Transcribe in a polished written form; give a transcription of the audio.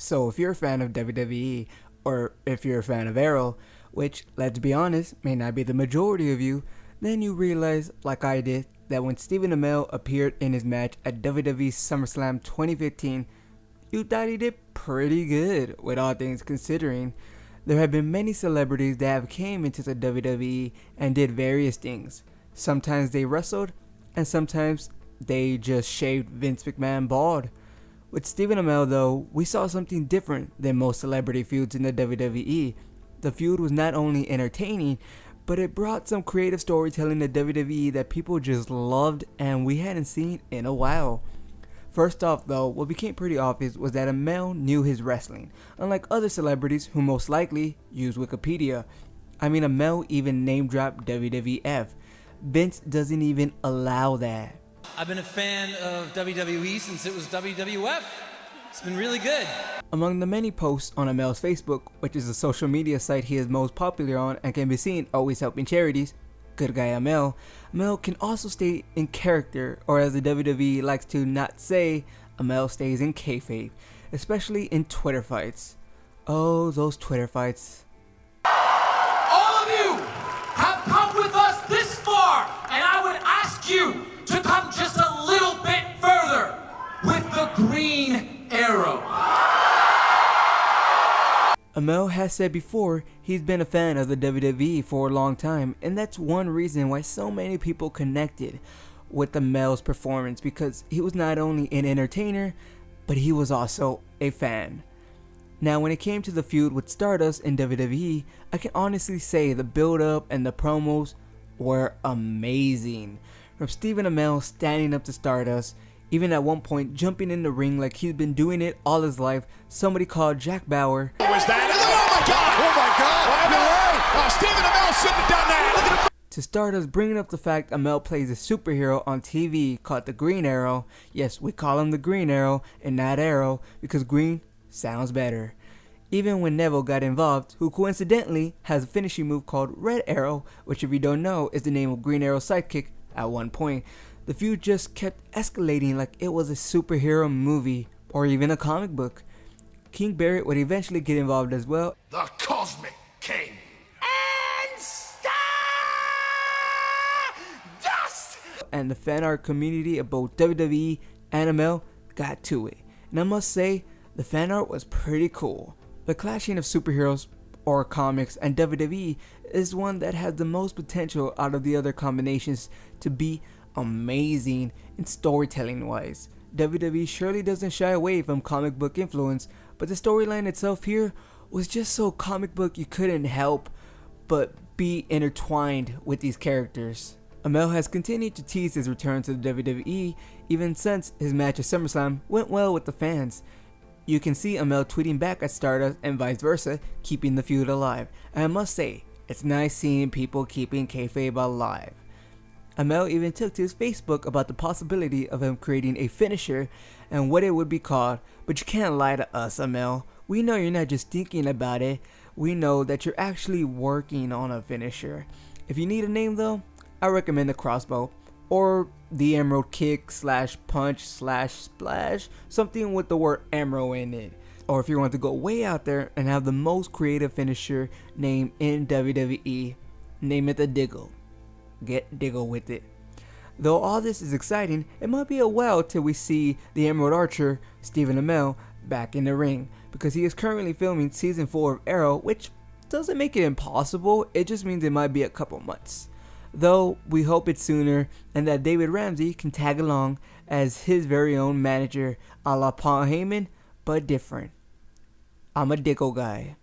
So if you're a fan of WWE, or if you're a fan of Arrow, which, let's be honest, may not be the majority of you, then you realize, like I did, that when Stephen Amell appeared in his match at WWE SummerSlam 2015, you thought he did pretty good, with all things considering. There have been many celebrities that have came into the WWE and did various things. Sometimes they wrestled, and sometimes they just shaved Vince McMahon bald. With Stephen Amell though, we saw something different than most celebrity feuds in the WWE. The feud was not only entertaining, but it brought some creative storytelling to WWE that people just loved and we hadn't seen in a while. First off though, what became pretty obvious was that Amell knew his wrestling, unlike other celebrities who most likely use Wikipedia. I mean, Amell even name dropped WWF. Vince doesn't even allow that. I've been a fan of WWE since it was WWF. It's been really good. Among the many posts on Amell's Facebook, which is the social media site he is most popular on and can be seen always helping charities, good guy Amell can also stay in character, or as the WWE likes to not say, Amell stays in kayfabe, especially in Twitter fights. Oh, those Twitter fights. All of you have come with us this far, and I would ask you to come just a little bit further with the green arrow. Amell has said before he's been a fan of the WWE for a long time, and that's one reason why so many people connected with Amell's performance, because he was not only an entertainer, but he was also a fan. Now when it came to the feud with Stardust in WWE, I can honestly say the build up and the promos were amazing. From Stephen Amell standing up to Stardust, even at one point jumping in the ring like he's been doing it all his life. Somebody called Jack Bauer. Oh my God! Oh my God! You're right! Stephen Amell shouldn't have done that! Look at him. To Stardust, bringing up the fact Amell plays a superhero on TV called the Green Arrow. Yes, we call him the Green Arrow and not Arrow because green sounds better. Even when Neville got involved, who coincidentally has a finishing move called Red Arrow, which if you don't know is the name of Green Arrow's sidekick at one point. The feud just kept escalating like it was a superhero movie or even a comic book. King Barrett would eventually get involved as well. The Cosmic King. And the fan art community of both WWE and Amell got to it. And I must say, the fan art was pretty cool. The clashing of superheroes or comics and WWE is one that has the most potential out of the other combinations to be amazing in storytelling wise. WWE surely doesn't shy away from comic book influence, but the storyline itself here was just so comic book you couldn't help but be intertwined with these characters. Amell has continued to tease his return to the WWE even since his match at SummerSlam went well with the fans. You can see Amell tweeting back at Stardust and vice versa, keeping the feud alive. And I must say, it's nice seeing people keeping kayfabe alive. Amell even took to his Facebook about the possibility of him creating a finisher and what it would be called, but you can't lie to us, Amell. We know you're not just thinking about it, we know that you're actually working on a finisher. If you need a name though, I recommend the crossbow or the emerald kick / punch / splash, something with the word emerald in it. Or if you want to go way out there and have the most creative finisher name in WWE, name it the Diggle. Get Diggle with it. Though all this is exciting, it might be a while till we see the Emerald Archer, Stephen Amell, back in the ring, because he is currently filming season 4 of Arrow, which doesn't make it impossible, it just means it might be a couple months. Though we hope it's sooner and that David Ramsey can tag along as his very own manager a la Paul Heyman, but different. I'm a Diggle guy.